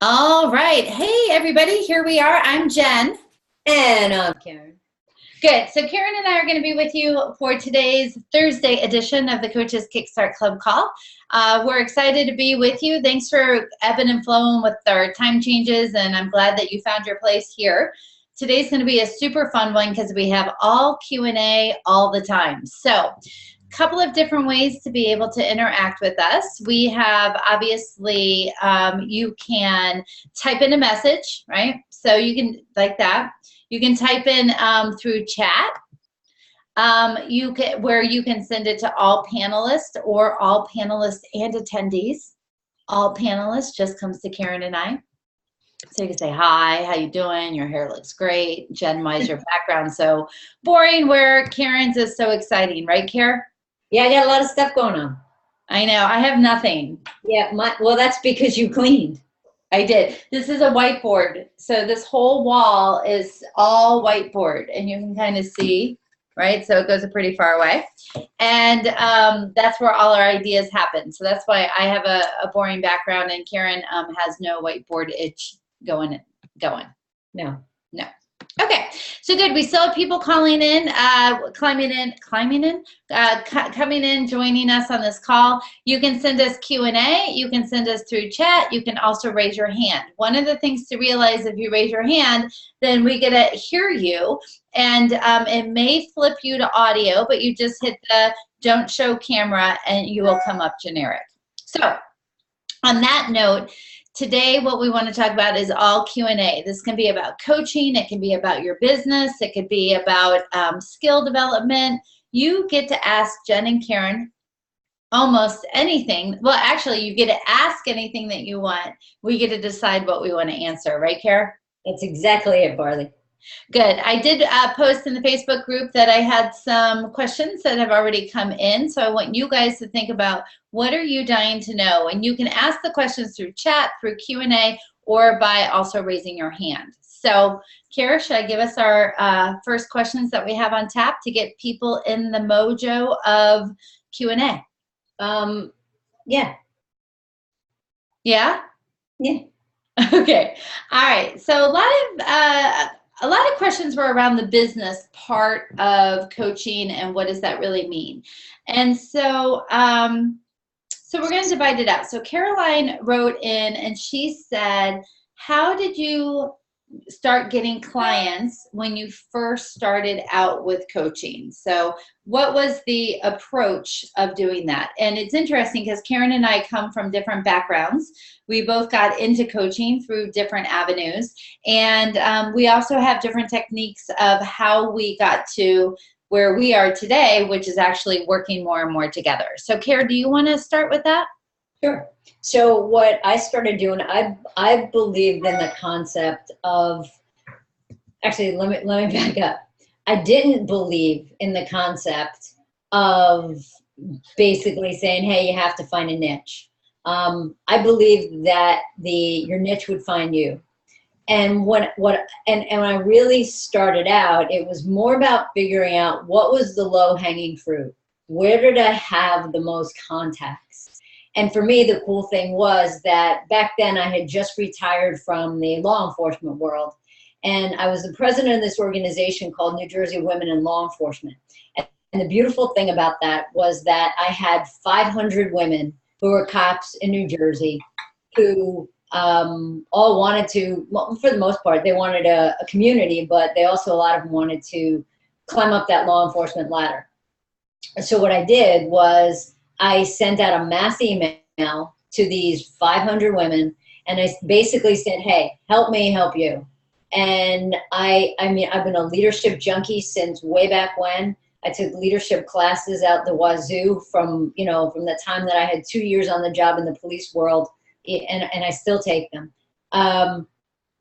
All right. Hey, everybody. Here we are. I'm Jen. And I'm Karen. Good. So Karen and I are going to be with you for today's Thursday edition of the Coaches KickStart Club Call. We're excited to be with you. Thanks for ebbing and flowing with our time changes, and I'm glad that you found your place here. Today's going to be a super fun one because we have all Q&A all the time. So couple of different ways to be able to interact with us. We have, obviously, you can type in a message, right? So you can, like that. You can type in through chat. Where you can send it to all panelists or all panelists and attendees. All panelists just comes to Karen and I. So you can say, hi, how you doing? Your hair looks great. Jen, why is your background so boring? Where Karen's is so exciting, right, Karen? Yeah, I got a lot of stuff going on. I know. I have nothing. Yeah, well, that's because you cleaned. I did. This is a whiteboard. So this whole wall is all whiteboard, and you can kind of see, right? So it goes pretty far away. And that's where all our ideas happen. So that's why I have a boring background, and Karen has no whiteboard itch going. No. Okay, so good. We still have people calling in, coming in, joining us on this call. You can send us Q&A. You can send us through chat. You can also raise your hand. One of the things to realize, if you raise your hand, then we get to hear you, and it may flip you to audio, but you just hit the don't show camera and you will come up generic. So on that note, today, what we want to talk about is all Q&A. This can be about coaching. It can be about your business. It could be about skill development. You get to ask Jen and Karen almost anything. Well, actually, you get to ask anything that you want. We get to decide what we want to answer. Right, Karen? That's exactly it, Barley. Good. I did post in the Facebook group that I had some questions that have already come in. So I want you guys to think about, what are you dying to know? And you can ask the questions through chat, through Q&A, or by also raising your hand. So Kara, should I give us our first questions that we have on tap to get people in the mojo of Q&A? Yeah. Yeah? Yeah. Okay. All right. So a lot of questions were around the business part of coaching and what does that really mean. And so, so we're going to divide it out. So Caroline wrote in and she said, how did you start getting clients when you first started out with coaching? So what was the approach of doing that? And it's interesting because Karen and I come from different backgrounds. We both got into coaching through different avenues. And we also have different techniques of how we got to where we are today, which is actually working more and more together. So Karen, do you want to start with that? Sure. So what I started doing, I believed in the concept of, actually, let me back up. I didn't believe in the concept of basically saying, hey, you have to find a niche. I believed that your niche would find you. And when I really started out, it was more about figuring out what was the low-hanging fruit. Where did I have the most contacts? And for me, the cool thing was that back then I had just retired from the law enforcement world. And I was the president of this organization called New Jersey Women in Law Enforcement. And the beautiful thing about that was that I had 500 women who were cops in New Jersey who all wanted to, well, for the most part, they wanted a community, but they also, a lot of them wanted to climb up that law enforcement ladder. So what I did was I sent out a mass email to these 500 women, and I basically said, hey, help me help you. And I mean, I've been a leadership junkie since way back when. I took leadership classes out the wazoo from the time that I had 2 years on the job in the police world, and I still take them.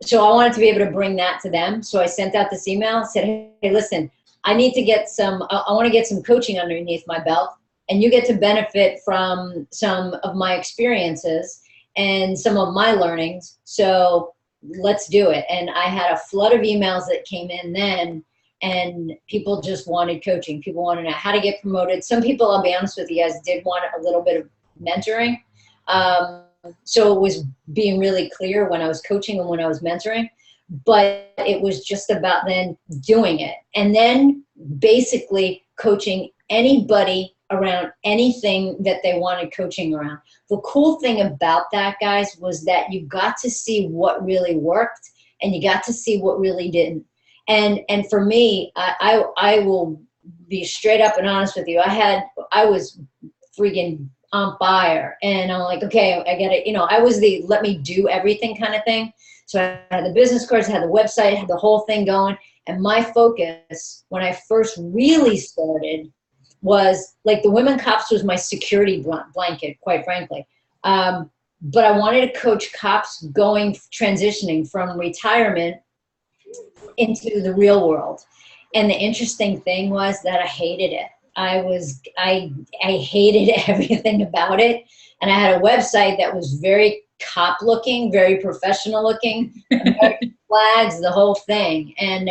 So I wanted to be able to bring that to them. So I sent out this email, said, hey, listen, I need to get I want to get some coaching underneath my belt, and you get to benefit from some of my experiences and some of my learnings. So let's do it. And I had a flood of emails that came in then, and people just wanted coaching. People wanted to know how to get promoted. Some people, I'll be honest with you guys, did want a little bit of mentoring. so it was being really clear when I was coaching and when I was mentoring, but it was just about then doing it. And then basically coaching anybody around anything that they wanted coaching around. The cool thing about that, guys, was that you got to see what really worked and you got to see what really didn't. And for me, I will be straight up and honest with you. I was freaking on fire, and I'm like, okay, I get it. I was the let me do everything kind of thing. So I had the business cards, I had the website, I had the whole thing going. And my focus when I first really started was like the women cops was my security blanket, quite frankly. But I wanted to coach cops transitioning from retirement into the real world. And the interesting thing was that I hated it. I hated everything about it. And I had a website that was very cop looking, very professional looking, American flags, the whole thing. And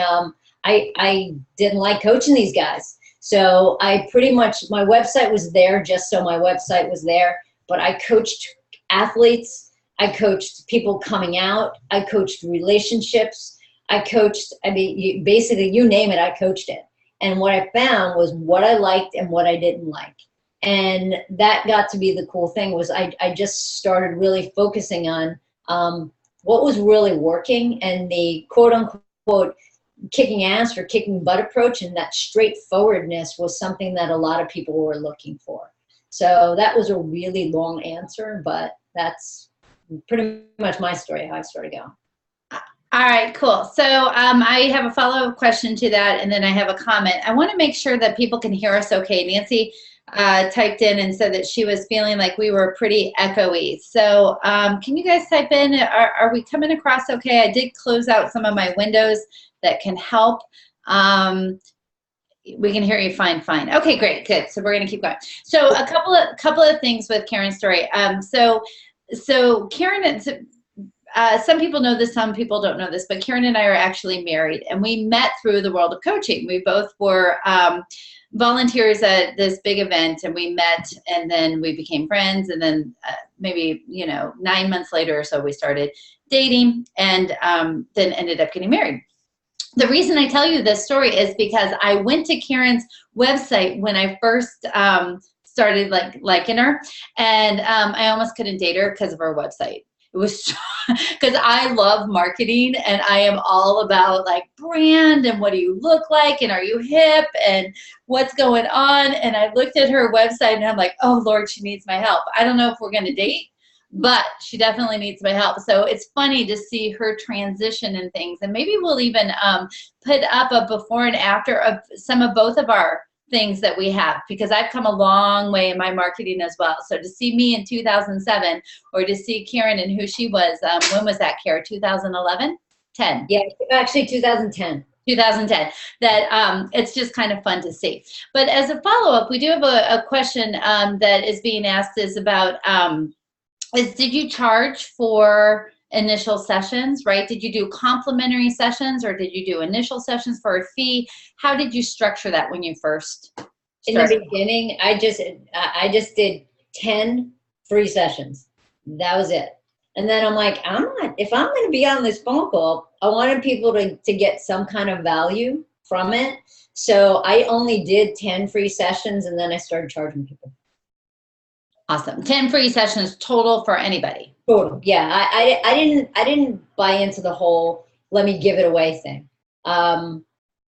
I didn't like coaching these guys. So I pretty much, my website was there just so my website was there, but I coached athletes. I coached people coming out. I coached relationships. I coached, basically you name it, I coached it. And what I found was what I liked and what I didn't like. And that got to be the cool thing was I just started really focusing on what was really working, and the quote unquote kicking ass or kicking butt approach, and that straightforwardness was something that a lot of people were looking for. So that was a really long answer, but that's pretty much my story, how I started going. All right, cool. So I have a follow-up question to that, and then I have a comment. I want to make sure that people can hear us okay. Nancy typed in and said that she was feeling like we were pretty echoey. So can you guys type in, are we coming across okay? I did close out some of my windows that can help. We can hear you fine. Okay, great, good. So we're gonna keep going. So a couple of things with Karen's story. So Karen, some people know this, some people don't know this, but Karen and I are actually married, and we met through the world of coaching. We both were volunteers at this big event, and we met, and then we became friends, and then maybe 9 months later or so we started dating, and then ended up getting married. The reason I tell you this story is because I went to Karen's website when I first started liking her, and I almost couldn't date her because of her website. It was because I love marketing, and I am all about like brand and what do you look like and are you hip and what's going on. And I looked at her website and I'm like, oh Lord, she needs my help. I don't know if we're going to date, but she definitely needs my help. So it's funny to see her transition and things. And maybe we'll even put up a before and after of some of both of our things that we have, because I've come a long way in my marketing as well. So to see me in 2007 or to see Karen and who she was, when was that, Karen? 2011? 10? Yeah, actually 2010. 2010. That it's just kind of fun to see. But as a follow-up, we do have a question that is being asked is about, did you charge for initial sessions, right? Did you do complimentary sessions or did you do initial sessions for a fee? How did you structure that when you first started? In the beginning, I just did 10 free sessions. That was it. And then I'm like, if I'm going to be on this phone call, I wanted people to get some kind of value from it. So I only did 10 free sessions, and then I started charging people. Awesome. 10 free sessions total for anybody. Total. Yeah. I didn't buy into the whole let me give it away thing. And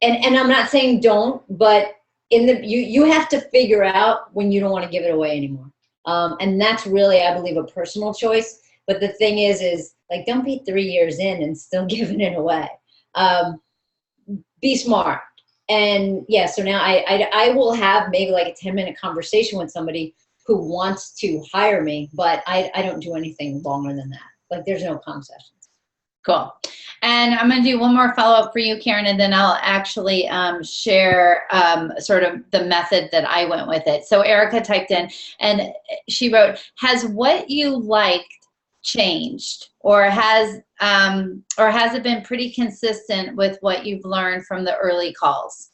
I'm not saying don't, but you have to figure out when you don't want to give it away anymore. And that's really, I believe, a personal choice. But the thing is like, don't be 3 years in and still giving it away. Be smart. And yeah, so now I will have maybe like a 10-minute conversation with somebody who wants to hire me, but I don't do anything longer than that. Like there's no comm sessions. Cool. And I'm going to do one more follow-up for you, Karen, and then I'll actually share sort of the method that I went with it. So Erica typed in and she wrote, has what you liked changed, or has it been pretty consistent with what you've learned from the early calls?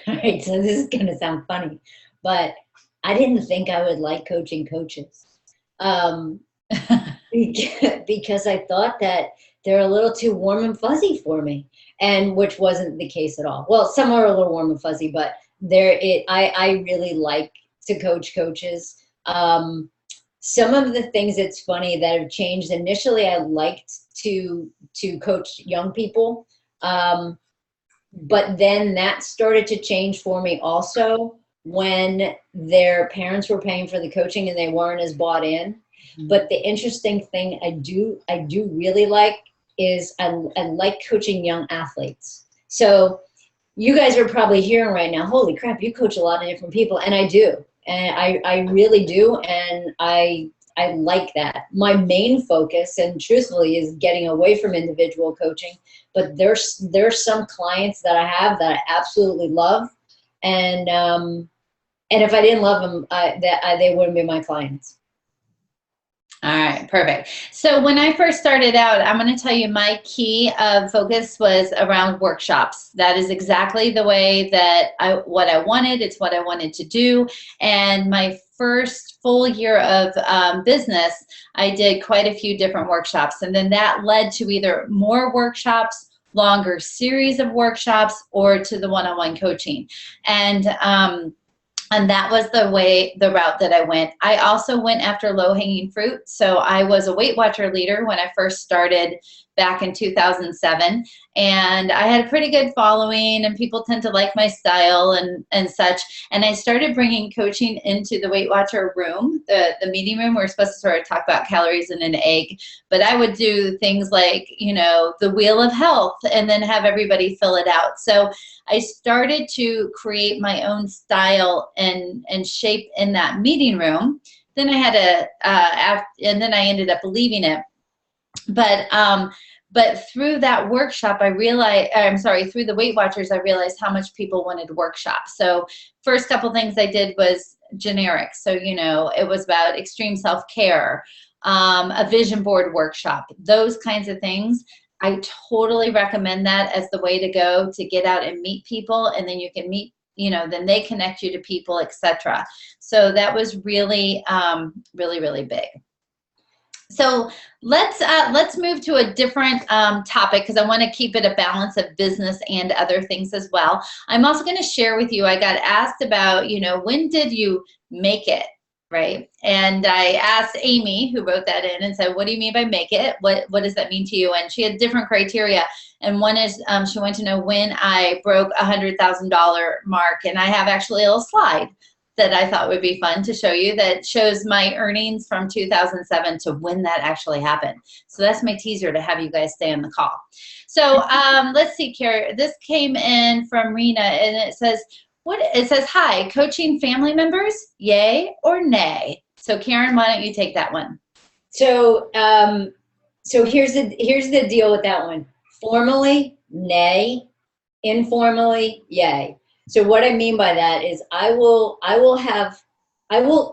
All right, so this is going to sound funny, but I didn't think I would like coaching coaches. because I thought that they're a little too warm and fuzzy for me, and which wasn't the case at all. Well, some are a little warm and fuzzy, but I really like to coach coaches. Some of the things that's funny that have changed. Initially, I liked to coach young people, but then that started to change for me also when their parents were paying for the coaching and they weren't as bought in. But the interesting thing I do really like is I like coaching young athletes. So you guys are probably hearing right now, holy crap, you coach a lot of different people. And I do. And I really do. And I like that. My main focus, and truthfully, is getting away from individual coaching. But there's some clients that I have that I absolutely love. And if I didn't love them, they wouldn't be my clients. All right, perfect. So when I first started out, I'm going to tell you my key of focus was around workshops. That is exactly the way that what I wanted. It's what I wanted to do. And my first full year of business, I did quite a few different workshops. And then that led to either more workshops, longer series of workshops, or to the one-on-one coaching. And that was the route that I went. I also went after low-hanging fruit. So I was a Weight Watcher leader when I first started back in 2007. And I had a pretty good following, and people tend to like my style and such. And I started bringing coaching into the Weight Watcher room, the meeting room. We're supposed to sort of talk about calories in an egg. But I would do things like, the Wheel of Health, and then have everybody fill it out. So I started to create my own style and shape in that meeting room. Then I had and then I ended up leaving it. But through that workshop, through the Weight Watchers, I realized how much people wanted workshops. So first couple things I did was generic. So, it was about extreme self-care, a vision board workshop, those kinds of things. I totally recommend that as the way to go to get out and meet people, and then you can meet, then they connect you to people, etc. So that was really, really, really big. So let's move to a different topic, because I want to keep it a balance of business and other things as well. I'm also going to share with you, I got asked about, when did you make it, right? And I asked Amy, who wrote that in, and said, what do you mean by make it? What does that mean to you? And she had different criteria. And one is she wanted to know when I broke $100,000 mark. And I have actually a little slide that I thought would be fun to show you that shows my earnings from 2007 to when that actually happened. So that's my teaser to have you guys stay on the call. So let's see, Carrie. This came in from Rena, and it says, hi, coaching family members, yay or nay? So Karen, why don't you take that one? So here's the deal with that one. Formally, nay. Informally, yay. So what I mean by that is I will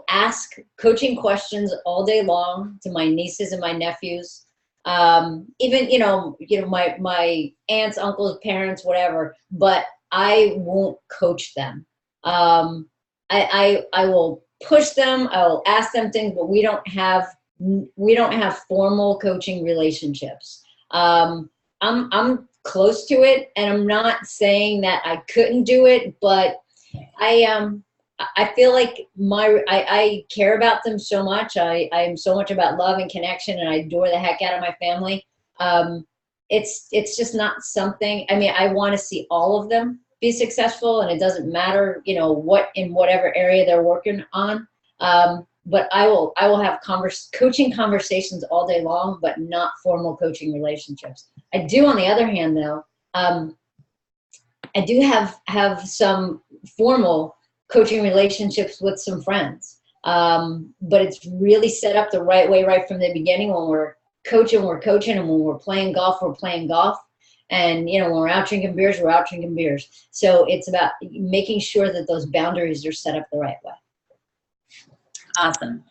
ask coaching questions all day long to my nieces and my nephews. Even my aunts, uncles, parents, whatever, but I won't coach them. I will push them, I will ask them things, but we don't have formal coaching relationships. I'm close to it, and I'm not saying that I couldn't do it, but I feel like I care about them so much. I am so much about love and connection, and I adore the heck out of my family. It's just not something. I mean, I want to see all of them be successful, and it doesn't matter, what in whatever area they're working on. But I will have coaching conversations all day long, but not formal coaching relationships. I do, on the other hand, though, I do have some formal coaching relationships with some friends. But it's really set up the right way right from the beginning. When we're coaching, and when we're playing golf, we're playing golf. And, when we're out drinking beers, we're out drinking beers. So it's about making sure that those boundaries are set up the right way. Awesome.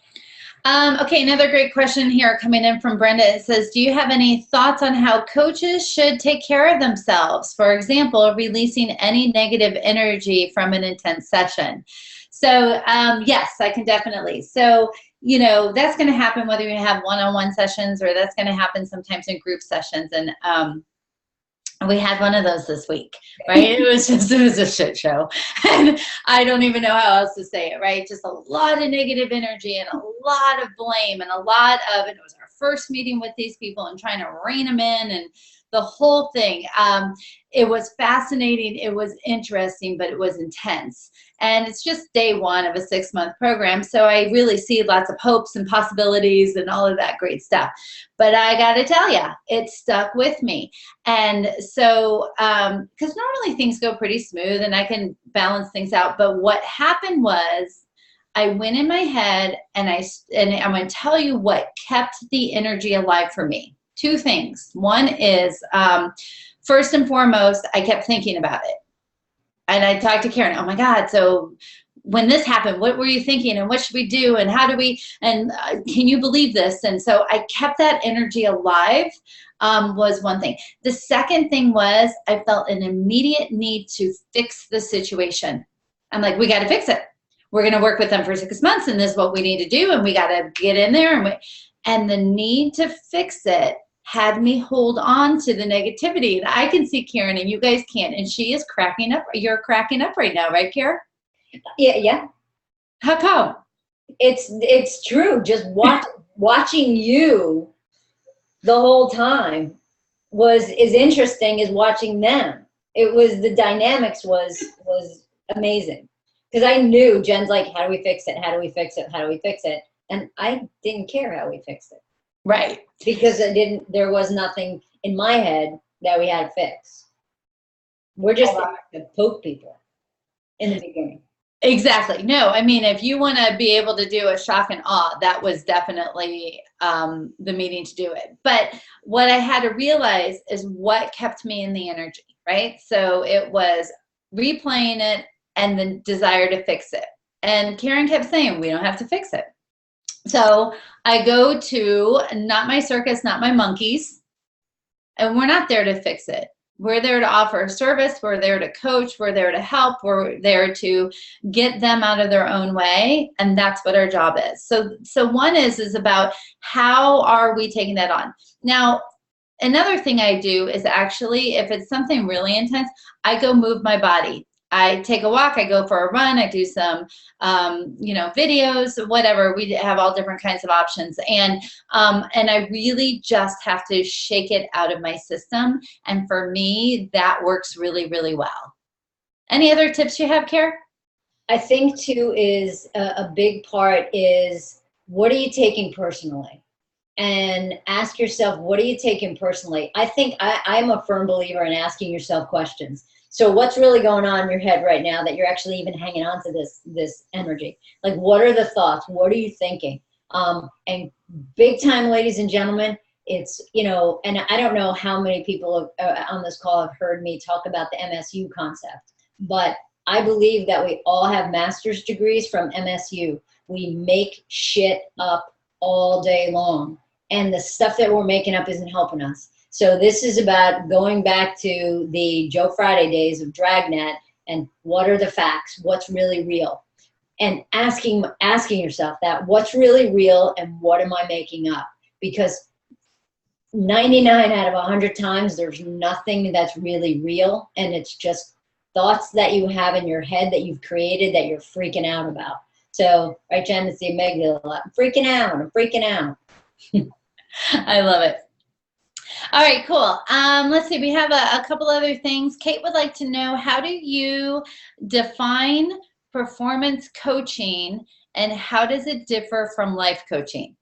Okay, another great question here coming in from Brenda. It says, do you have any thoughts on how coaches should take care of themselves? For example, releasing any negative energy from an intense session. So yes, I can definitely. So, you know, that's going to happen whether you have one-on-one sessions, or that's going to happen sometimes in group sessions. And we had one of those this week, right? It was a shit show. And I don't even know how else to say it, right? Just a lot of negative energy and a lot of blame and a lot of, and it was our first meeting with these people and trying to rein them in and the whole thing. It was fascinating. It was interesting, but it was intense. And it's just day one of a 6-month program. So I really see lots of hopes and possibilities and all of that great stuff. But I got to tell you, it stuck with me. And so, because normally things go pretty smooth and I can balance things out. But what happened was I went in my head and I'm going to tell you what kept the energy alive for me. 2 things. One is, first and foremost, I kept thinking about it. And I talked to Karen, oh my God, so when this happened, what were you thinking and what should we do and how do we, and can you believe this? And so I kept that energy alive, was one thing. The second thing was I felt an immediate need to fix the situation. I'm like, we got to fix it. We're going to work with them for 6 months and this is what we need to do. And we got to get in there. And the need to fix it had me hold on to the negativity. And I can see Karen and you guys can't. And she is cracking up. You're cracking up right now, right, Karen? Yeah. How come? It's true. Just watching you the whole time is interesting as watching them. It was, the dynamics was amazing. Because I knew Jen's like, how do we fix it? How do we fix it? How do we fix it? And I didn't care how we fixed it. Right. Because there was nothing in my head that we had to fix. We're just there to poke people in the beginning. Exactly. No, I mean, if you want to be able to do a shock and awe, that was definitely the meeting to do it. But what I had to realize is what kept me in the energy, right? So it was replaying it and the desire to fix it. And Karen kept saying, we don't have to fix it. So I go to not my circus, not my monkeys, and we're not there to fix it. We're there to offer a service. We're there to coach. We're there to help. We're there to get them out of their own way. And that's what our job is. So one is about how are we taking that on? Now, another thing I do is actually, if it's something really intense, I go move my body. I take a walk, I go for a run, I do some, videos, whatever. We have all different kinds of options. And I really just have to shake it out of my system. And for me, that works really, really well. Any other tips you have, Kara? I think too is a big part is, what are you taking personally? And ask yourself, what are you taking personally? I think I'm a firm believer in asking yourself questions. So what's really going on in your head right now that you're actually even hanging on to this energy? Like, what are the thoughts? What are you thinking? And big time, ladies and gentlemen, it's, and I don't know how many people on this call have heard me talk about the MSU concept, but I believe that we all have master's degrees from MSU. We make shit up all day long, and the stuff that we're making up isn't helping us. So this is about going back to the Joe Friday days of Dragnet and what are the facts, what's really real, and asking yourself that, what's really real and what am I making up? Because 99 out of 100 times there's nothing that's really real, and it's just thoughts that you have in your head that you've created that you're freaking out about. So, right, Jen, it's the amygdala. I'm freaking out. I love it. All right, cool. Let's see. We have a couple other things. Kate would like to know, how do you define performance coaching and how does it differ from life coaching?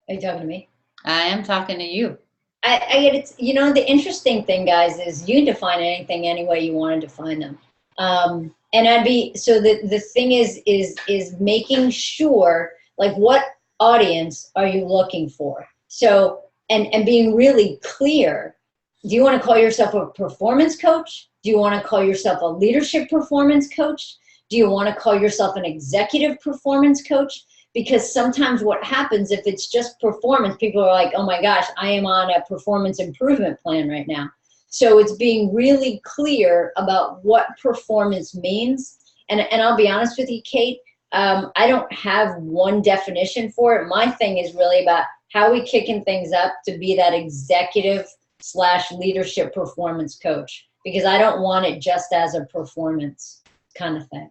Are you talking to me? I am talking to you. I get it. The interesting thing, guys, is you can define anything any way you want to define them. And the thing is making sure, like, what audience are you looking for? So, and being really clear, do you want to call yourself a performance coach? Do you want to call yourself a leadership performance coach? Do you want to call yourself an executive performance coach? Because sometimes what happens, if it's just performance, people are like, oh my gosh, I am on a performance improvement plan right now. So it's being really clear about what performance means. And I'll be honest with you, Kate, I don't have one definition for it. My thing is really about how we kicking things up to be that executive / leadership performance coach, because I don't want it just as a performance kind of thing.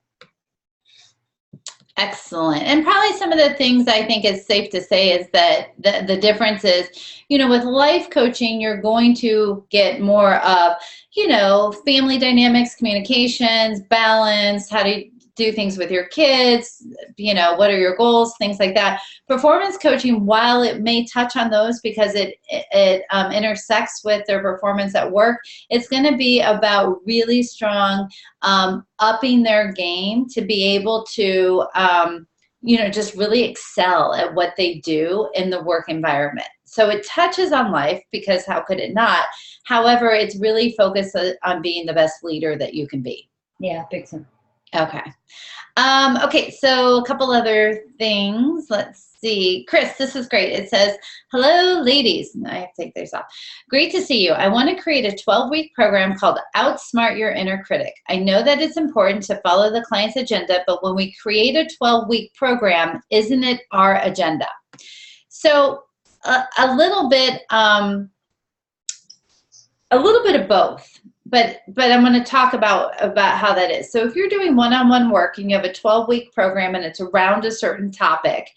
Excellent. And probably some of the things I think is safe to say is that the difference is, you know, with life coaching, you're going to get more of, you know, family dynamics, communications, balance, how to do things with your kids, you know, what are your goals, things like that. Performance coaching, while it may touch on those because it intersects with their performance at work, it's going to be about really strong upping their game to be able to, you know, just really excel at what they do in the work environment. So it touches on life because how could it not? However, it's really focused on being the best leader that you can be. Yeah, big time. Okay. Okay, so a couple other things. Let's see. Chris, this is great. It says, hello, ladies. I have to take this off. Great to see you. I want to create a 12-week program called Outsmart Your Inner Critic. I know that it's important to follow the client's agenda, but when we create a 12-week program, isn't it our agenda? So a little bit of both. But I'm going to talk about how that is. So if you're doing one-on-one work and you have a 12-week program and it's around a certain topic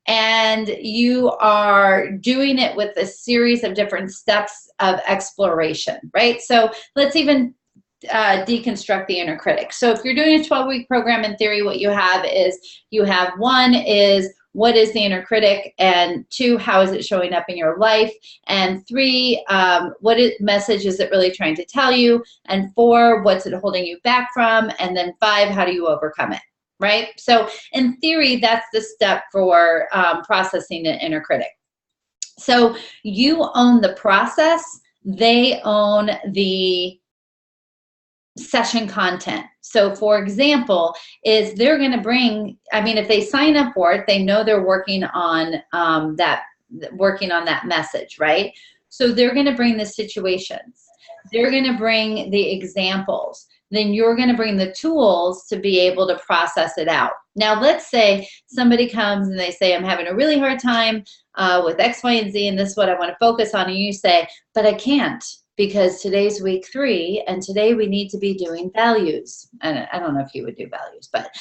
and you are doing it with a series of different steps of exploration, right? So let's even deconstruct the inner critic. So if you're doing a 12-week program, in theory, what you have is one is what is the inner critic, and 2, how is it showing up in your life, and 3, what message is it really trying to tell you, and 4, what's it holding you back from, and then 5, how do you overcome it, right? So in theory, that's the step for processing an inner critic. So you own the process, they own the session content. So for example, is they're going to bring, I mean, if they sign up for it, they know they're working on that message, right? So they're going to bring the situations. They're going to bring the examples. Then you're going to bring the tools to be able to process it out. Now, let's say somebody comes and they say, I'm having a really hard time with X, Y, and Z, and this is what I want to focus on. And you say, but I can't, because today's week 3, and today we need to be doing values. And I don't know if you would do values, but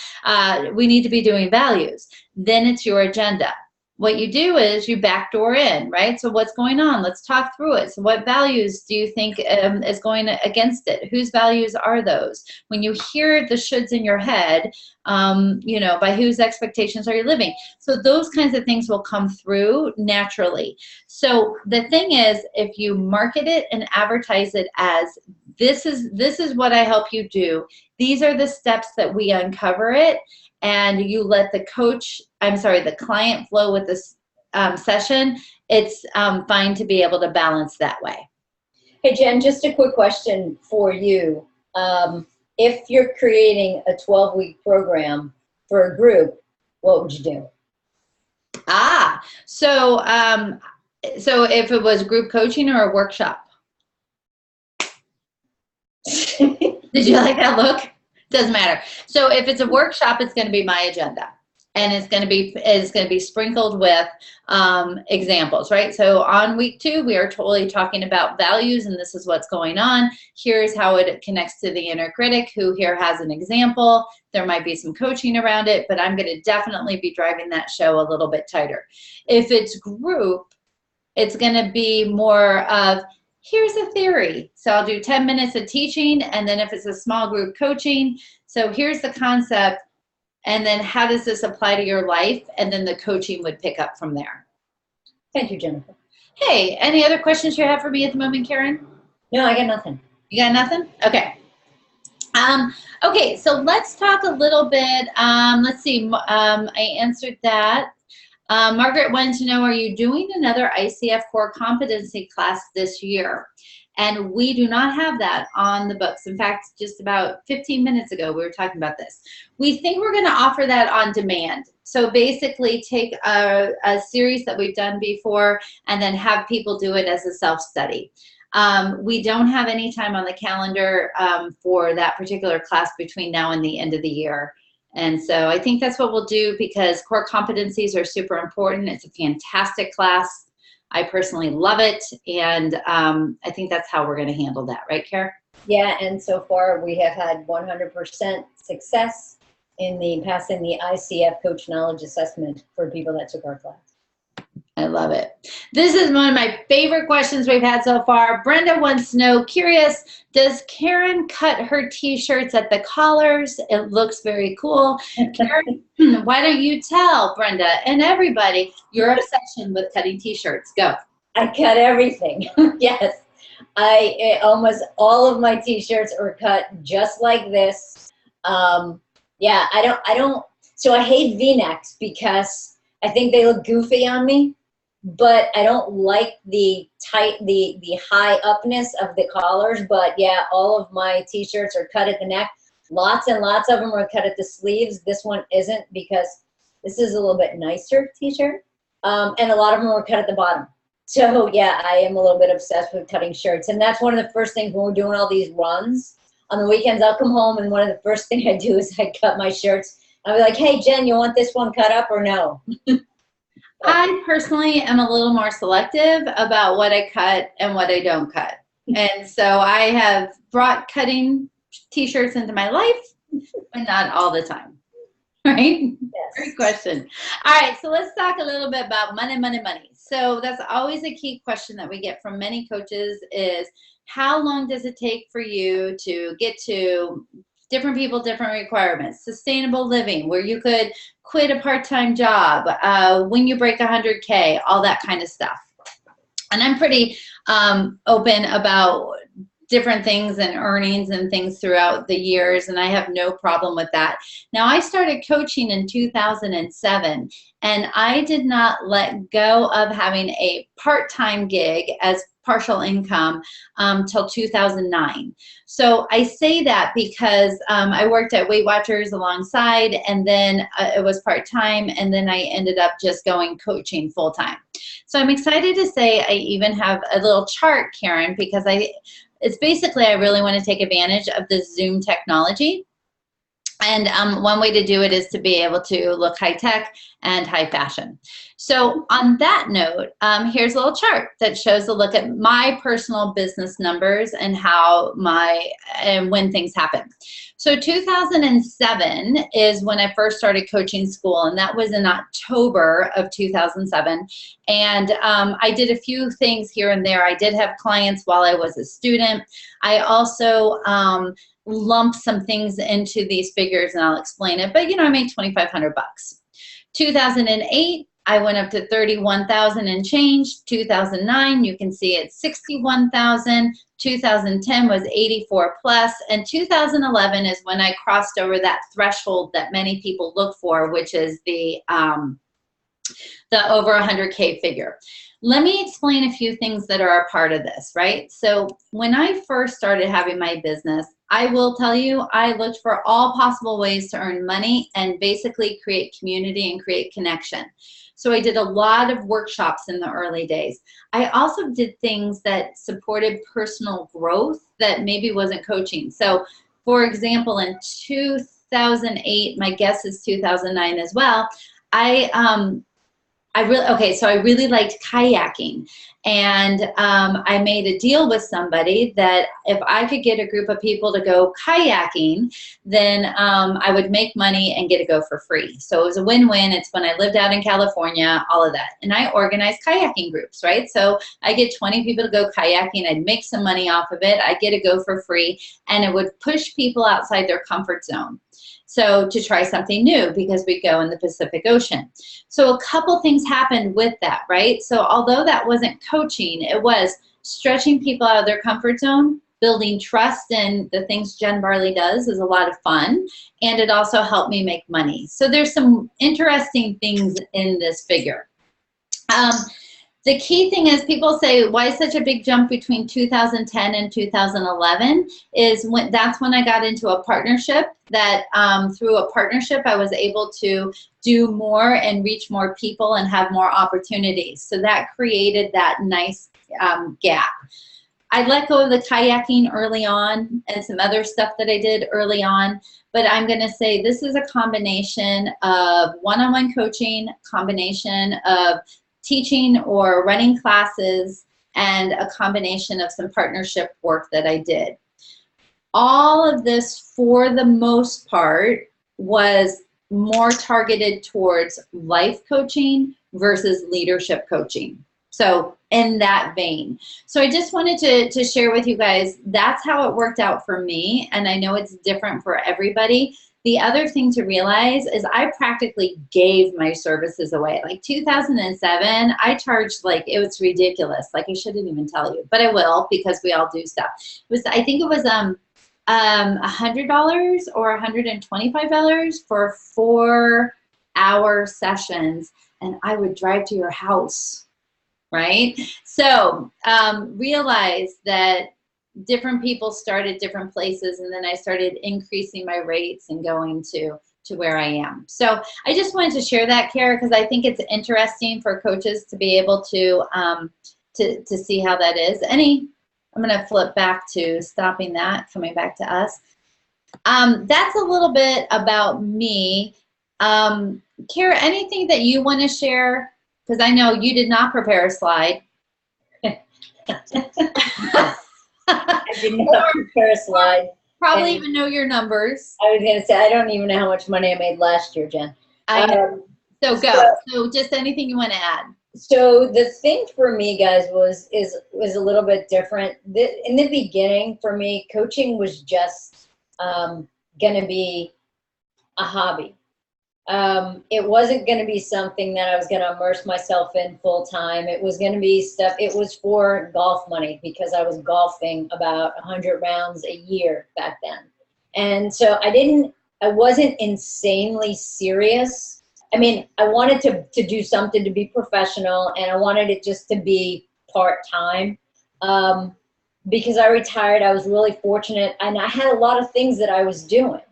we need to be doing values. Then it's your agenda. What you do is you backdoor in, right? So what's going on? Let's talk through it. So what values do you think is going against it? Whose values are those? When you hear the shoulds in your head, you know, by whose expectations are you living? So those kinds of things will come through naturally. So the thing is, if you market it and advertise it as, this is what I help you do, these are the steps that we uncover it, and you let the client flow with this session, it's fine to be able to balance that way. Hey, Jen, just a quick question for you. If you're creating a 12-week program for a group, what would you do? So if it was group coaching or a workshop? Did you like that look? Doesn't matter. So if it's a workshop, it's going to be my agenda, and it's going to be sprinkled with examples, right? So on week 2, we are totally talking about values, and this is what's going on. Here's how it connects to the inner critic, who here has an example. There might be some coaching around it, but I'm going to definitely be driving that show a little bit tighter. If it's group, it's going to be more of, here's a theory. So I'll do 10 minutes of teaching, and then if it's a small group coaching, so here's the concept, and then how does this apply to your life? And then the coaching would pick up from there. Thank you, Jennifer. Hey, any other questions you have for me at the moment, Karen? No, I got nothing. You got nothing? Okay. Okay, so let's talk a little bit. Let's see. I answered that. Margaret wanted to know, are you doing another ICF core competency class this year? And we do not have that on the books. In fact, just about 15 minutes ago, we were talking about this. We think we're going to offer that on demand. So basically take a series that we've done before and then have people do it as a self-study. We don't have any time on the calendar for that particular class between now and the end of the year. And so I think that's what we'll do, because core competencies are super important. It's a fantastic class. I personally love it. And I think that's how we're going to handle that. Right, Kara? Yeah, and so far we have had 100% success in passing the ICF Coach Knowledge Assessment for people that took our class. I love it. This is one of my favorite questions we've had so far. Brenda wants to know, curious, does Karen cut her t-shirts at the collars? It looks very cool. Karen, why don't you tell Brenda and everybody your obsession with cutting t-shirts? Go. I cut everything. Yes. Almost all of my t-shirts are cut just like this. Yeah, so I hate V-necks because I think they look goofy on me, but I don't like the high upness of the collars. But yeah, all of my t-shirts are cut at the neck. Lots and lots of them are cut at the sleeves. This one isn't, because this is a little bit nicer t-shirt. And a lot of them are cut at the bottom. So yeah, I am a little bit obsessed with cutting shirts. And that's one of the first things when we're doing all these runs. On the weekends, I'll come home and one of the first things I do is I cut my shirts. I'll be like, hey, Jen, you want this one cut up or no? I personally am a little more selective about what I cut and what I don't cut. And so I have brought cutting t-shirts into my life, but not all the time. Right? Yes. Great question. All right, so let's talk a little bit about money, money, money. So that's always a key question that we get from many coaches is, how long does it take for you to get to different people, different requirements, sustainable living, where you could quit a part-time job, when you break 100K, all that kind of stuff. And I'm pretty open about different things and earnings and things throughout the years, and I have no problem with that. Now, I started coaching in 2007, and I did not let go of having a part-time gig as partial income till 2009. So I say that because I worked at Weight Watchers alongside, and then it was part-time, and then I ended up just going coaching full-time. So I'm excited to say I even have a little chart, Karen, because it's basically I really want to take advantage of the Zoom technology. And one way to do it is to be able to look high tech and high fashion. So on that note, here's a little chart that shows a look at my personal business numbers and when things happen. So 2007 is when I first started coaching school, and that was in October of 2007. And I did a few things here and there. I did have clients while I was a student. I also lump some things into these figures, and I'll explain it. But I made $2,500 bucks. 2008, I went up to 31,000 and change. 2009, you can see it's 61,000. 2010 was 84 plus, and 2011 is when I crossed over that threshold that many people look for, which is the over 100K figure. Let me explain a few things that are a part of this, right? So when I first started having my business, I will tell you, I looked for all possible ways to earn money and basically create community and create connection. So I did a lot of workshops in the early days. I also did things that supported personal growth that maybe wasn't coaching. So for example, in 2008, my guess is 2009 as well, I really liked kayaking, and I made a deal with somebody that if I could get a group of people to go kayaking, then I would make money and get to go for free. So it was a win-win. It's when I lived out in California, all of that. And I organized kayaking groups, right? So I get 20 people to go kayaking. I'd make some money off of it. I get to go for free, and it would push people outside their comfort zone. So to try something new, because we go in the Pacific Ocean. So a couple things happened with that, right? So although that wasn't coaching, it was stretching people out of their comfort zone, building trust in the things Jenn Barley does is a lot of fun, and it also helped me make money. So there's some interesting things in this figure. The key thing is people say, why such a big jump between 2010 and 2011 is that's when I got into a partnership that through a partnership I was able to do more and reach more people and have more opportunities. So that created that nice gap. I let go of the kayaking early on and some other stuff that I did early on. But I'm going to say this is a combination of one-on-one coaching, combination of teaching or running classes, and a combination of some partnership work that I did. All of this, for the most part, was more targeted towards life coaching versus leadership coaching. So in that vein. So I just wanted to share with you guys, that's how it worked out for me. And I know it's different for everybody. The other thing to realize is I practically gave my services away. Like 2007, I charged like, it was ridiculous. Like I shouldn't even tell you, but I will, because we all do stuff. It was, I think it was $100 or $125 for 4-hour sessions. And I would drive to your house, right? So realize that different people start at different places, and then I started increasing my rates and going to where I am. So I just wanted to share that, Kara, because I think it's interesting for coaches to be able to see how that is. I'm going to flip back to stopping that, coming back to us. That's a little bit about me. Kara, anything that you want to share? Because I know you did not prepare a slide. I did not prepare a slide. Probably even know your numbers. I was going to say, I don't even know how much money I made last year, Jen. I know. So go. So just anything you want to add. So the thing for me, guys, was a little bit different. In the beginning, for me, coaching was just going to be a hobby. It wasn't going to be something that I was going to immerse myself in full time. It was going to be stuff. It was for golf money, because I was golfing about 100 rounds a year back then. And so I wasn't insanely serious. I mean, I wanted to do something to be professional, and I wanted it just to be part-time. Because I retired, I was really fortunate, and I had a lot of things that I was doing.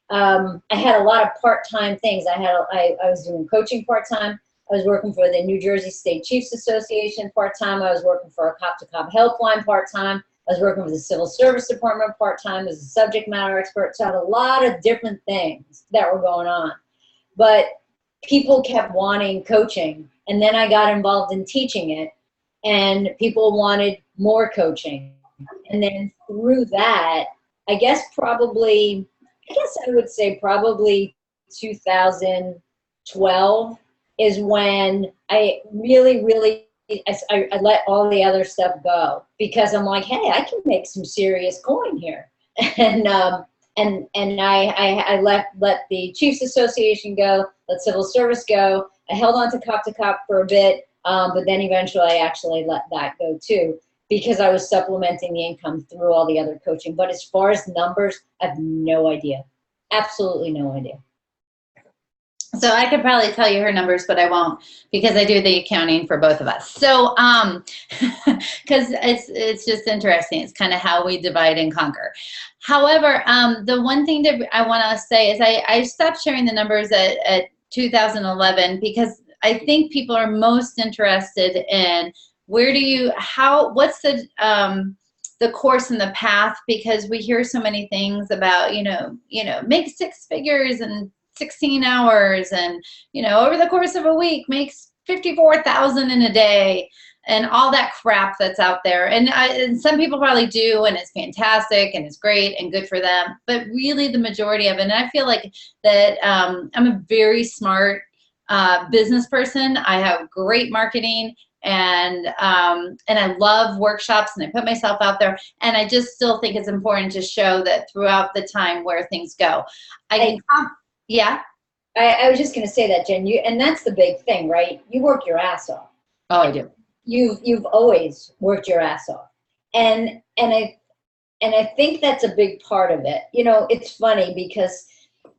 I had a lot of part-time things. I was doing coaching part-time. I was working for the New Jersey State Chiefs Association part-time. I was working for a cop-to-cop helpline part-time. I was working for the Civil Service Department part-time as a subject matter expert. So I had a lot of different things that were going on. But people kept wanting coaching, and then I got involved in teaching it, and people wanted more coaching. And then through that, I would say probably 2012 is when I really I let all the other stuff go, because I'm like, hey, I can make some serious coin here. And I let the Chiefs Association go, let Civil Service go. I held on to cop for a bit, but then eventually I actually let that go too, because I was supplementing the income through all the other coaching. But as far as numbers, I have no idea. Absolutely no idea. So I could probably tell you her numbers, but I won't, because I do the accounting for both of us. So, because it's just interesting. It's kind of how we divide and conquer. However, the one thing that I want to say is I stopped sharing the numbers at 2011, because I think people are most interested in what's the course and the path, because we hear so many things about, make 6 figures and 16 hours, and over the course of a week makes 54,000 in a day, and all that crap that's out there. And some people probably do, and it's fantastic and it's great and good for them, but really the majority of it, and I feel like that I'm a very smart business person. I have great marketing, and I love workshops, and I put myself out there, and I just still think it's important to show that throughout the time where things go. Yeah. I was just going to say that, Jen, and that's the big thing, right? You work your ass off. Oh, I do. You've always worked your ass off. And I think that's a big part of it. It's funny because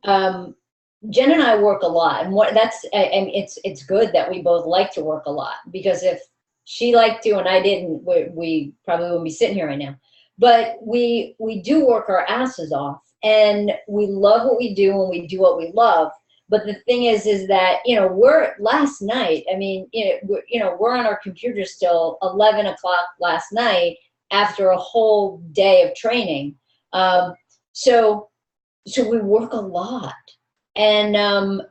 Jen and I work a lot, and it's good that we both like to work a lot, because if she liked to and I didn't, we probably wouldn't be sitting here right now. But we do work our asses off, and we love what we do, and we do what we love. But the thing is that, last night, we're on our computer still 11 o'clock last night, after a whole day of training. So we work a lot. And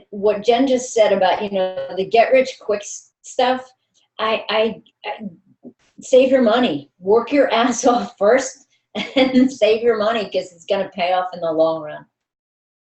what Jen just said about, you know, the get rich quick stuff, I save your money, work your ass off first, and save your money, because it's going to pay off in the long run.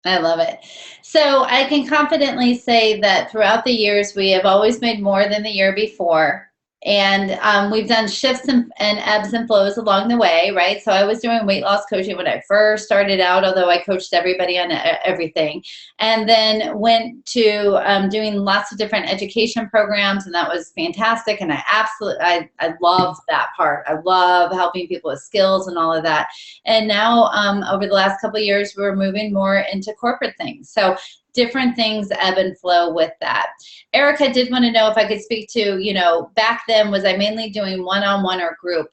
I love it. So I can confidently say that throughout the years, we have always made more than the year before. And we've done shifts and ebbs and flows along the way, right? So I was doing weight loss coaching when I first started out, although I coached everybody on everything. And then went to doing lots of different education programs, and that was fantastic. And I love that part. I love helping people with skills and all of that. And now over the last couple of years, we're moving more into corporate things. So different things ebb and flow with that. Erica did want to know if I could speak to, you know, back then, was I mainly doing one-on-one or group?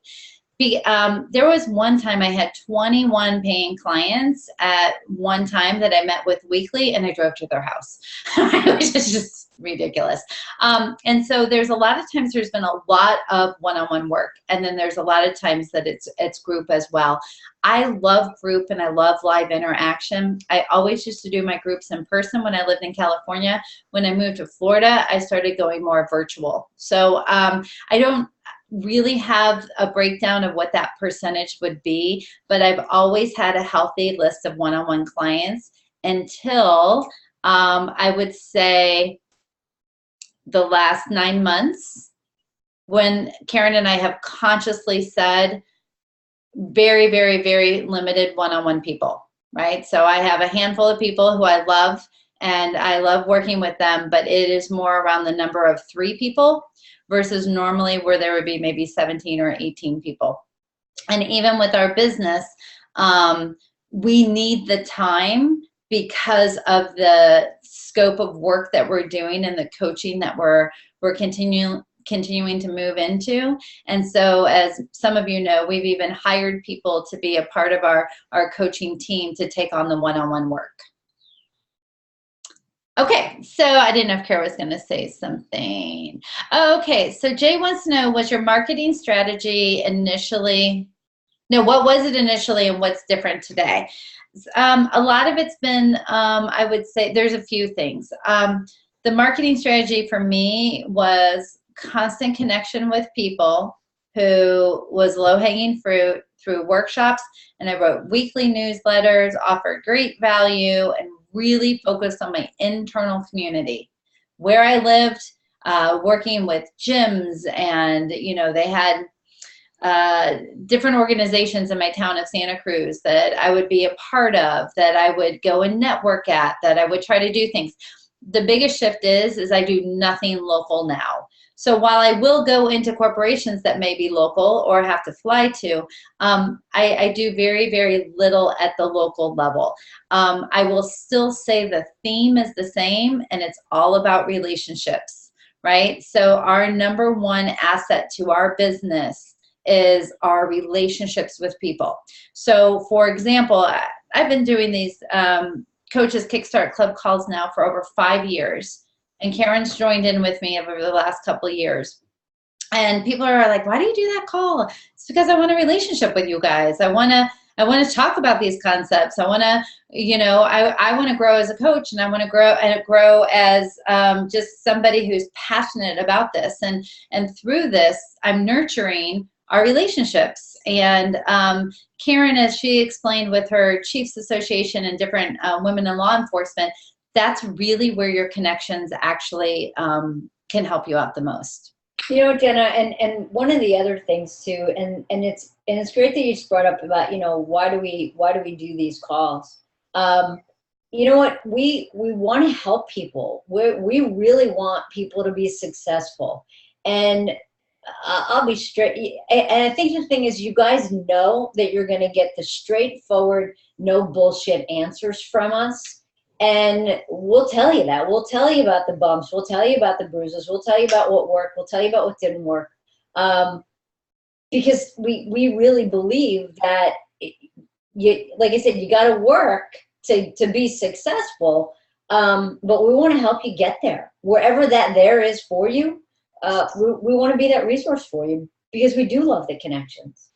There was one time I had 21 paying clients at one time that I met with weekly, and I drove to their house, which is just ridiculous. And so there's a lot of times there's been a lot of one-on-one work, and then there's a lot of times that it's group as well. I love group and I love live interaction. I always used to do my groups in person when I lived in California. When I moved to Florida, I started going more virtual. So I don't really have a breakdown of what that percentage would be, but I've always had a healthy list of one-on-one clients until I would say the last 9 months, when Karen and I have consciously said very, very, very limited one-on-one people, right? So I have a handful of people who I love, and I love working with them, but it is more around the number of 3 people versus normally where there would be maybe 17 or 18 people. And even with our business, we need the time because of the scope of work that we're doing and the coaching that we're continuing to move into. And so, as some of you know, we've even hired people to be a part of our coaching team to take on the one-on-one work. Okay, so I didn't know if Kara was going to say something. Okay, so Jay wants to know, was your marketing strategy initially, no, what was it initially and what's different today? A lot of it's been, I would say, there's a few things. The marketing strategy for me was constant connection with people, who was low-hanging fruit through workshops, and I wrote weekly newsletters, offered great value, and really focused on my internal community. Where I lived, working with gyms, and you know, they had different organizations in my town of Santa Cruz that I would be a part of, that I would go and network at, that I would try to do things. The biggest shift is I do nothing local now. So while I will go into corporations that may be local or have to fly to, I do very, very little at the local level. I will still say the theme is the same, and it's all about relationships, right? So our number one asset to our business is our relationships with people. So for example, I've been doing these Coaches KickStart Club calls now for over 5 years. And Karen's joined in with me over the last couple of years. And people are like, why do you do that call? It's because I want a relationship with you guys. I want to talk about these concepts. I want to, you know, I want to grow as a coach, and I want to grow as just somebody who's passionate about this. And through this, I'm nurturing our relationships. And Karen, as she explained with her Chiefs Association and different women in law enforcement, that's really where your connections actually can help you out the most. You know, Jenna, and one of the other things too, and it's great that you just brought up about, you know, why do we do these calls? You know what, we want to help people. We really want people to be successful, and I'll be straight. And I think the thing is, you guys know that you're going to get the straightforward, no bullshit answers from us. And we'll tell you that. We'll tell you about the bumps. We'll tell you about the bruises. We'll tell you about what worked. We'll tell you about what didn't work. Because we really believe that, like I said, you got to work to be successful. But we want to help you get there. Wherever that there is for you, we want to be that resource for you. because we do love the connections.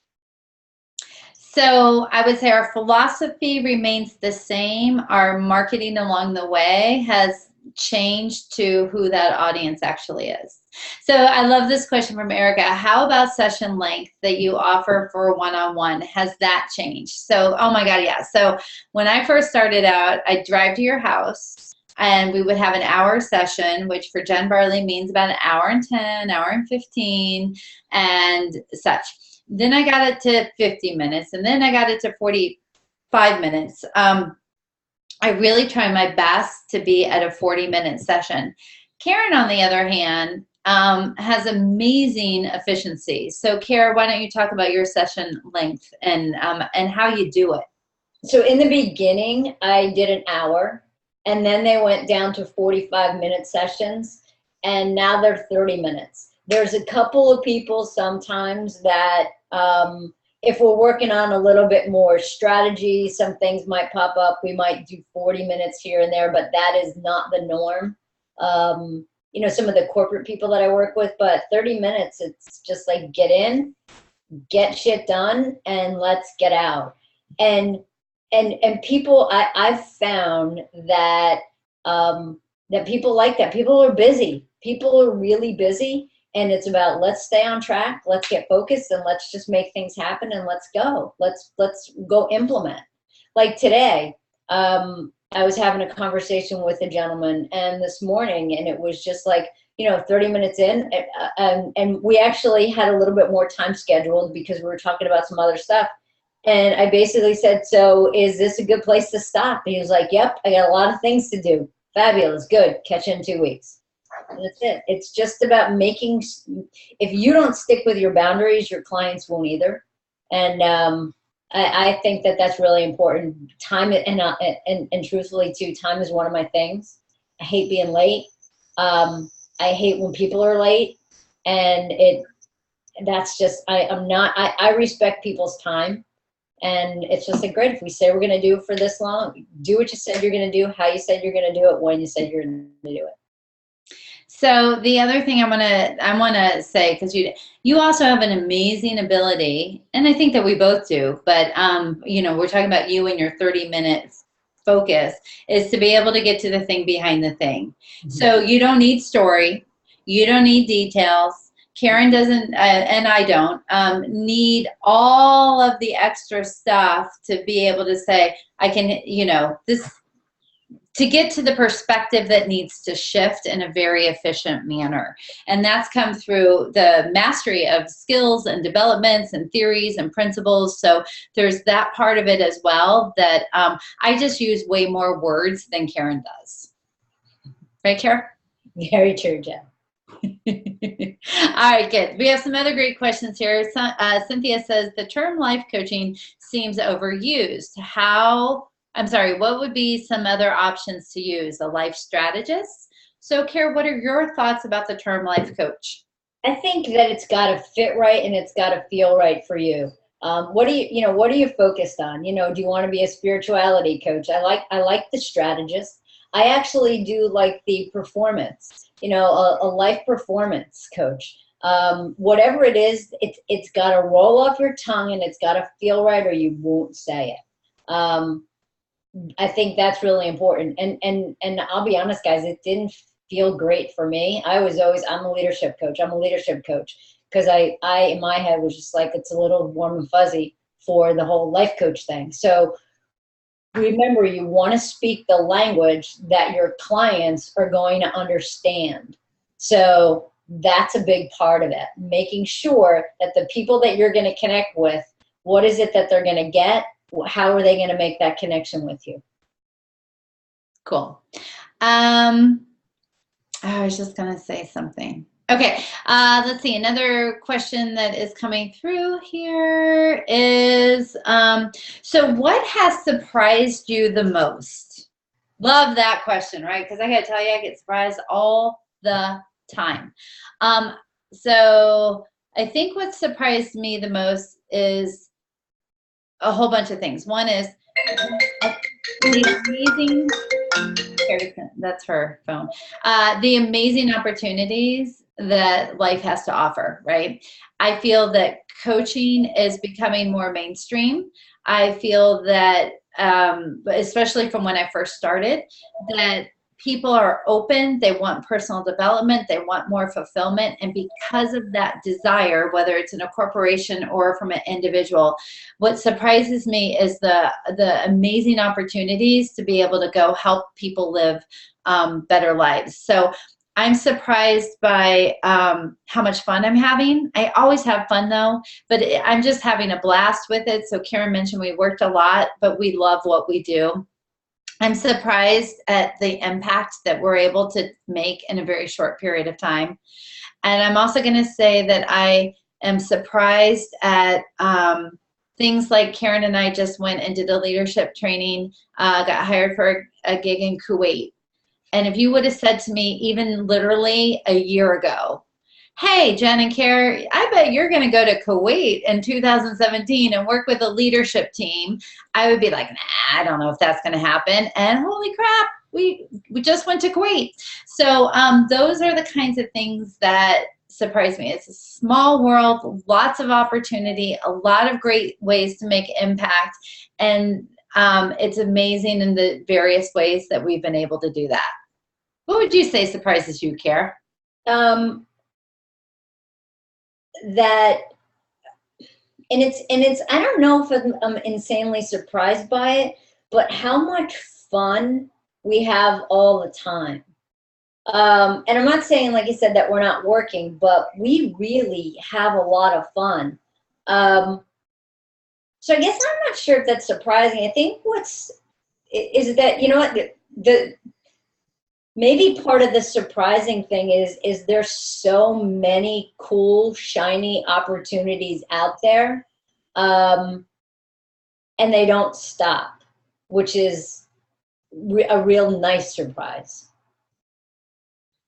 So I would say our philosophy remains the same. Our marketing along the way has changed to who that audience actually is. So I love this question from Erica. How about session length that you offer for one-on-one? Has that changed? So, oh my God, yeah. So when I first started out, I'd drive to your house and we would have an hour session, which for Jenn Barley means about an hour and 10, hour and 15 and such. Then I got it to 50 minutes, and then I got it to 45 minutes. I really try my best to be at a 40-minute session. Karen, on the other hand, has amazing efficiency. So, Kara, why don't you talk about your session length and how you do it? So in the beginning, I did an hour, and then they went down to 45-minute sessions, and now they're 30 minutes. There's a couple of people sometimes that if we're working on a little bit more strategy, some things might pop up. We might do 40 minutes here and there, but that is not the norm. You know, some of the corporate people that I work with, but 30 minutes, it's just like get in, get shit done, and let's get out. And people, I've found that that people like that. People are busy. People are really busy. And it's about, let's stay on track, let's get focused, and let's just make things happen, and let's go. Let's go implement. Like today, I was having a conversation with a gentleman, and this morning, and it was just like, you know, 30 minutes in, and we actually had a little bit more time scheduled because we were talking about some other stuff. And I basically said, so is this a good place to stop? And he was like, yep, I got a lot of things to do. Fabulous, good, catch you in 2 weeks. That's it. It's just about making, if you don't stick with your boundaries, your clients won't either. And I think that that's really important. Time, and truthfully too, time is one of my things. I hate being late. I hate when people are late, and that's just, I respect people's time. And it's just like, great, if we say we're going to do it for this long, do what you said you're going to do, how you said you're going to do it, when you said you're going to do it. So the other thing I want to say, because you also have an amazing ability, and I think that we both do, but you know, we're talking about you and your 30-minute focus, is to be able to get to the thing behind the thing. Mm-hmm. So you don't need story, you don't need details. Karen doesn't, and I don't need all of the extra stuff to be able to say, I can, you know, this, to get to the perspective that needs to shift in a very efficient manner. And that's come through the mastery of skills and developments and theories and principles. So there's that part of it as well, that I just use way more words than Karen does. Right, Karen? Very true, Jen. All right, good. We have some other great questions here. Cynthia says, the term life coaching seems overused. What would be some other options to use? A life strategist? So, Kara, what are your thoughts about the term life coach? I think that it's got to fit right, and it's got to feel right for you. What are you focused on? You know, do you want to be a spirituality coach? I like the strategist. I actually do like the performance, you know, a life performance coach. Whatever it is, it's got to roll off your tongue, and it's got to feel right, or you won't say it. I think that's really important. And I'll be honest, guys, it didn't feel great for me. I'm a leadership coach. I'm a leadership coach because I in my head was just like, it's a little warm and fuzzy for the whole life coach thing. So remember, you want to speak the language that your clients are going to understand. So that's a big part of it. Making sure that the people that you're going to connect with, what is it that they're going to get? How are they going to make that connection with you? Cool. I was just going to say something. Okay, let's see. Another question that is coming through here is, so what has surprised you the most? Love that question, right? Because I got to tell you, I get surprised all the time. So I think what surprised me the most is a whole bunch of things. One is the amazing, that's her phone, the amazing opportunities that life has to offer, right? I feel that coaching is becoming more mainstream. I feel that, especially from when I first started, that people are open, they want personal development, they want more fulfillment, and because of that desire, whether it's in a corporation or from an individual, what surprises me is the amazing opportunities to be able to go help people live better lives. So I'm surprised by how much fun I'm having. I always have fun though, but I'm just having a blast with it. So Karen mentioned we worked a lot, but we love what we do. I'm surprised at the impact that we're able to make in a very short period of time. And I'm also going to say that I am surprised at things like Karen and I just went and did a leadership training, got hired for a gig in Kuwait. And if you would have said to me, even literally a year ago, hey, Jen and Karen, I bet you're going to go to Kuwait in 2017 and work with a leadership team, I would be like, nah, I don't know if that's going to happen. And holy crap, we just went to Kuwait. So those are the kinds of things that surprise me. It's a small world, lots of opportunity, a lot of great ways to make impact. And it's amazing in the various ways that we've been able to do that. What would you say surprises you, Karen? That, and it's I don't know if I'm insanely surprised by it, but how much fun we have all the time. And I'm not saying, like I said, that we're not working, but we really have a lot of fun. So I guess I'm not sure if that's surprising. I think is that, you know what, the maybe part of the surprising thing is there's so many cool, shiny opportunities out there, and they don't stop, which is a real nice surprise.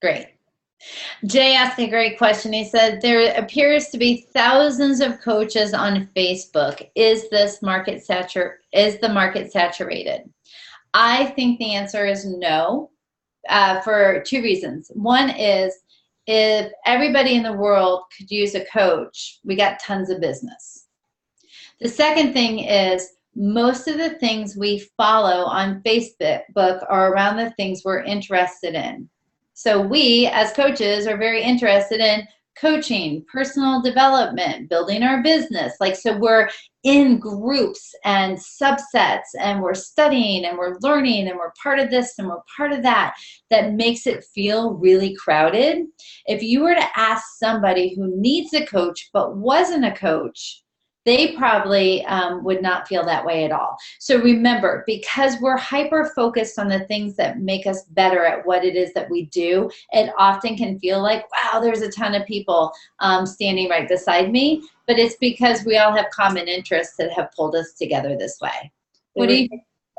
Great. Jay asked a great question. He said, there appears to be thousands of coaches on Facebook. Is the market saturated? I think the answer is no, for two reasons. One is, if everybody in the world could use a coach, we got tons of business. The second thing is, most of the things we follow on Facebook are around the things we're interested in. So we, as coaches, are very interested in coaching, personal development, building our business. So we're in groups and subsets, and we're studying and we're learning and we're part of this and we're part of that. That makes it feel really crowded. If you were to ask somebody who needs a coach but wasn't a coach, they probably would not feel that way at all. So remember, because we're hyper-focused on the things that make us better at what it is that we do, it often can feel like, wow, there's a ton of people standing right beside me. But it's because we all have common interests that have pulled us together this way.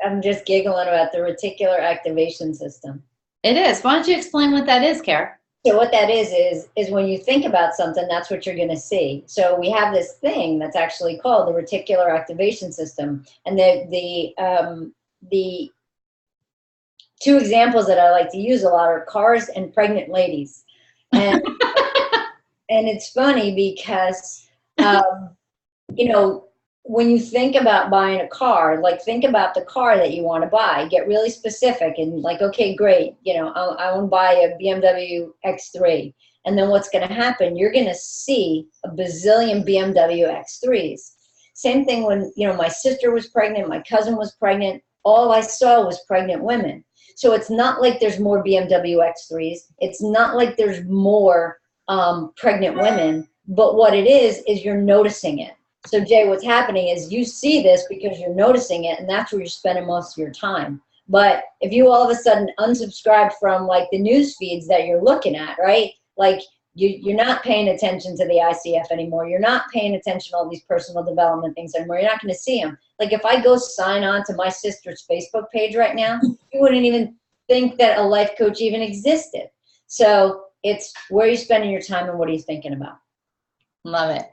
I'm just giggling about the reticular activation system. It is. Why don't you explain what that is, Karen? So what that is when you think about something, that's what you're going to see. So we have this thing that's actually called the reticular activation system. And the two examples that I like to use a lot are cars and pregnant ladies. And, and it's funny because, you know, when you think about buying a car, think about the car that you want to buy, get really specific and okay, great. You know, I want to buy a BMW X3. And then what's going to happen? You're going to see a bazillion BMW X3s. Same thing when, you know, my sister was pregnant, my cousin was pregnant. All I saw was pregnant women. So it's not like there's more BMW X3s. It's not like there's more pregnant women. But what it is you're noticing it. So Jay, what's happening is you see this because you're noticing it, and that's where you're spending most of your time. But if you all of a sudden unsubscribe from the news feeds that you're looking at, right? You're not paying attention to the ICF anymore. You're not paying attention to all these personal development things anymore. You're not going to see them. If I go sign on to my sister's Facebook page right now, you wouldn't even think that a life coach even existed. So it's where are you spending your time and what are you thinking about? Love it.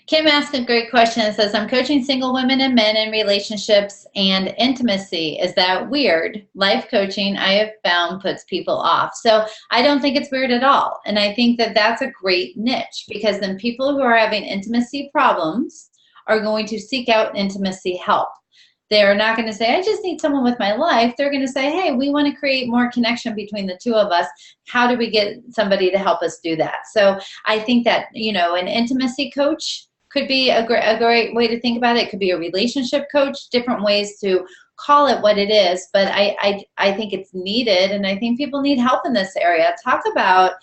Kim asked a great question. It says, I'm coaching single women and men in relationships and intimacy. Is that weird? Life coaching, I have found, puts people off. So I don't think it's weird at all. And I think that that's a great niche, because then people who are having intimacy problems are going to seek out intimacy help. They're not going to say, I just need someone with my life. They're going to say, hey, we want to create more connection between the two of us. How do we get somebody to help us do that? So I think that, you know, an intimacy coach could be a great way to think about it. It could be a relationship coach, different ways to call it what it is. But I think it's needed, and I think people need help in this area. Talk about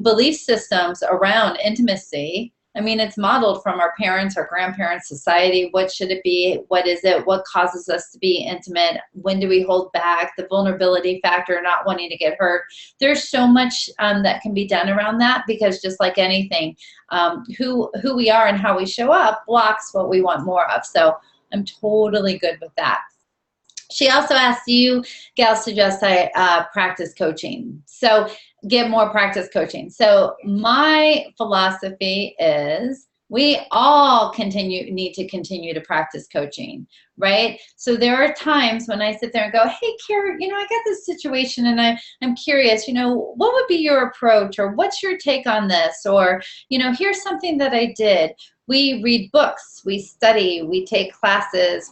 belief systems around intimacy. I mean, it's modeled from our parents, our grandparents, society. What should it be? What is it? What causes us to be intimate? When do we hold back? The vulnerability factor, not wanting to get hurt. There's so much that can be done around that, because just like anything, who we are and how we show up blocks what we want more of. So I'm totally good with that. She also asked, do you gals suggest I practice coaching? So get more practice coaching. So my philosophy is we all need to continue to practice coaching, right? So there are times when I sit there and go, hey, Kara, you know, I got this situation and I'm curious, you know, what would be your approach, or what's your take on this? Or, you know, here's something that I did. We read books, we study, we take classes,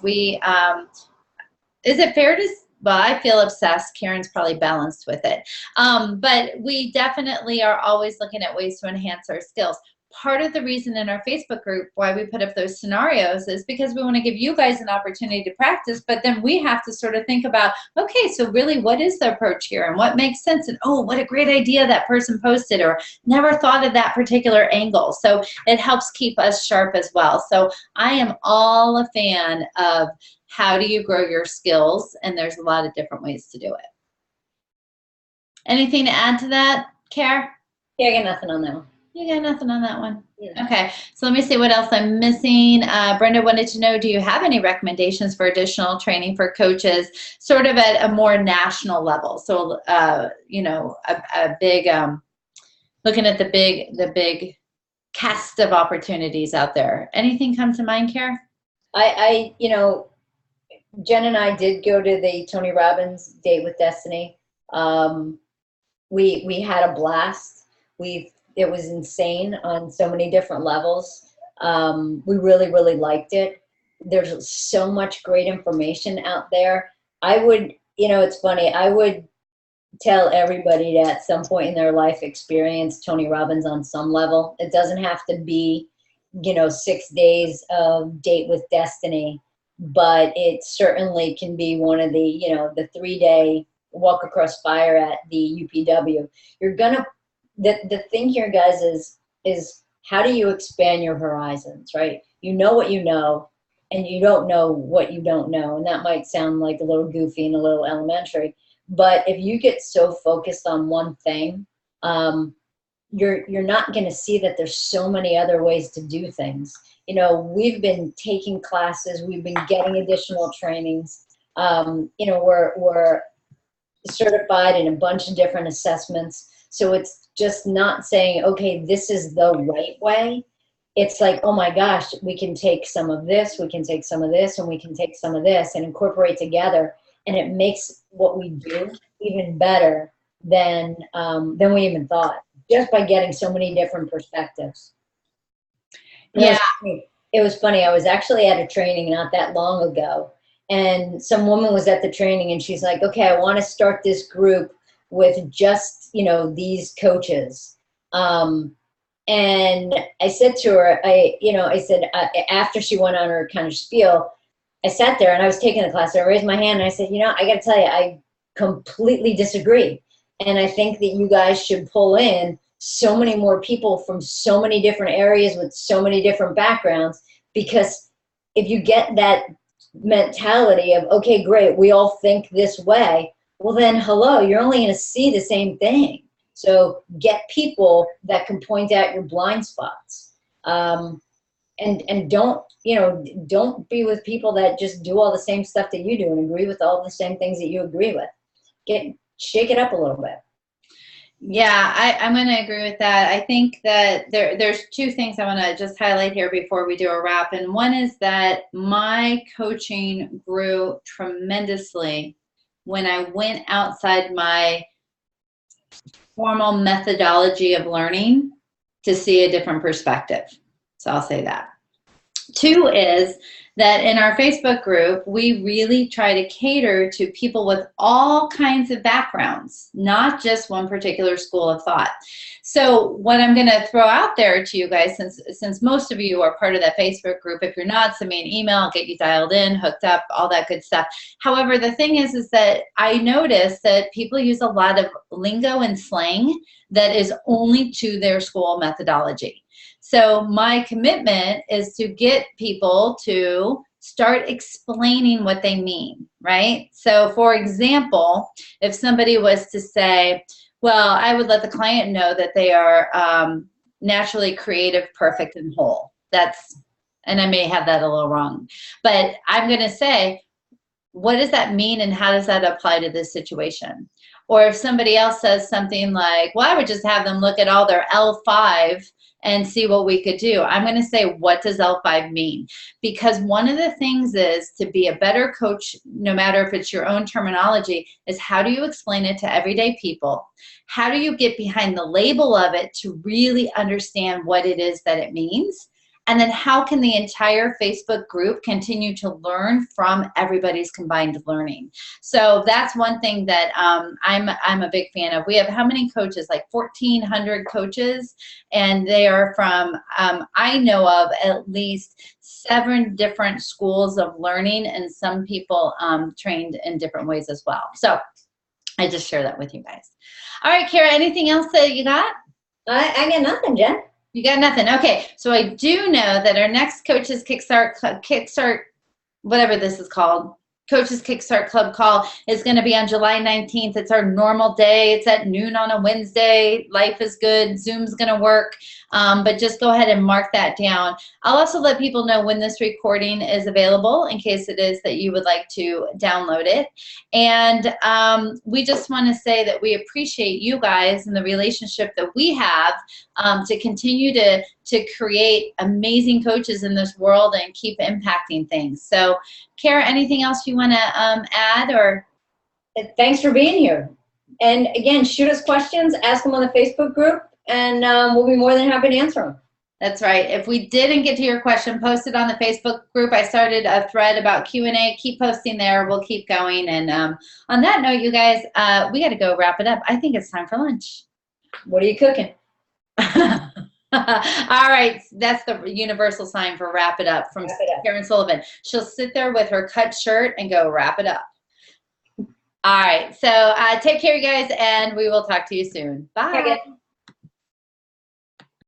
is it fair to, well, I feel obsessed. Karen's probably balanced with it. But we definitely are always looking at ways to enhance our skills. Part of the reason in our Facebook group why we put up those scenarios is because we want to give you guys an opportunity to practice, but then we have to sort of think about, okay, so really what is the approach here and what makes sense? And oh, what a great idea that person posted, or never thought of that particular angle. So it helps keep us sharp as well. So I am all a fan of how do you grow your skills? And there's a lot of different ways to do it. Anything to add to that, Care? Yeah, I got nothing on that one. You got nothing on that one? Yeah. Okay, so let me see what else I'm missing. Brenda wanted to know, do you have any recommendations for additional training for coaches, sort of at a more national level? So, you know, a big, looking at the big cast of opportunities out there. Anything come to mind, Care? You know, Jen and I did go to the Tony Robbins Date with Destiny. We had a blast. It was insane on so many different levels. We really, really liked it. There's so much great information out there. I would, you know, it's funny, I would tell everybody to at some point in their life experience Tony Robbins on some level. It doesn't have to be, you know, 6 days of Date with Destiny, but it certainly can be one of the, you know, the 3-day walk across fire at the UPW. You're gonna, the thing here, guys, is how do you expand your horizons, right? You know what you know, and you don't know what you don't know. And that might sound like a little goofy and a little elementary, but if you get so focused on one thing, you're not going to see that there's so many other ways to do things. You know, we've been taking classes, we've been getting additional trainings. You know, we're certified in a bunch of different assessments. So it's just not saying, okay, this is the right way. It's like, oh my gosh, we can take some of this, we can take some of this, and we can take some of this and incorporate together. And it makes what we do even better than we even thought, just by getting so many different perspectives. Yeah. It was funny. I was actually at a training not that long ago, and some woman was at the training, and she's like, okay, I want to start this group with just, you know, these coaches. And I said to her, I said, after she went on her kind of spiel, I sat there and I was taking the class. So I raised my hand and I said, you know, I got to tell you, I completely disagree. And I think that you guys should pull in so many more people from so many different areas with so many different backgrounds, because if you get that mentality of, okay, great, we all think this way, well then, hello, you're only going to see the same thing. So get people that can point out your blind spots. And don't, you know, don't be with people that just do all the same stuff that you do and agree with all the same things that you agree with. Shake it up a little bit. Yeah, I'm going to agree with that. I think that there's two things I want to just highlight here before we do a wrap. And one is that my coaching grew tremendously when I went outside my formal methodology of learning to see a different perspective. So I'll say that. Two is that in our Facebook group, we really try to cater to people with all kinds of backgrounds, not just one particular school of thought. So what I'm going to throw out there to you guys, since most of you are part of that Facebook group, if you're not, send me an email, I'll get you dialed in, hooked up, all that good stuff. However, the thing is that I notice that people use a lot of lingo and slang that is only to their school methodology. So my commitment is to get people to start explaining what they mean, right? So for example, if somebody was to say, well, I would let the client know that they are naturally creative, perfect, and whole. And I may have that a little wrong, but I'm going to say, what does that mean and how does that apply to this situation? Or if somebody else says something like, well, I would just have them look at all their L5 and see what we could do. I'm going to say, what does L5 mean? Because one of the things is to be a better coach, no matter if it's your own terminology, is how do you explain it to everyday people? How do you get behind the label of it to really understand what it is that it means? And then how can the entire Facebook group continue to learn from everybody's combined learning? So that's one thing that I'm a big fan of. We have how many coaches? Like 1,400 coaches, and they are from, I know of at least 7 different schools of learning, and some people trained in different ways as well. So I just share that with you guys. All right, Kara, anything else that you got? I got nothing, Jen. You got nothing. Okay, so I do know that our next Coaches KickStart, whatever this is called, Coaches KickStart Club Call is going to be on July 19th. It's our normal day. It's at noon on a Wednesday. Life is good. Zoom's going to work, but just go ahead and mark that down. I'll also let people know when this recording is available in case it is that you would like to download it. And we just want to say that we appreciate you guys and the relationship that we have to continue to create amazing coaches in this world and keep impacting things. So, Kara, anything else you want to add? Or thanks for being here. And again, shoot us questions, ask them on the Facebook group, and we'll be more than happy to answer them. That's right. If we didn't get to your question, post it on the Facebook group. I started a thread about Q&A. Keep posting there. We'll keep going. And on that note, you guys, we got to go wrap it up. I think it's time for lunch. What are you cooking? All right, that's the universal sign for wrap it up from Karen Sullivan. She'll sit there with her cut shirt and go wrap it up. All right, so take care, you guys, and we will talk to you soon. Bye.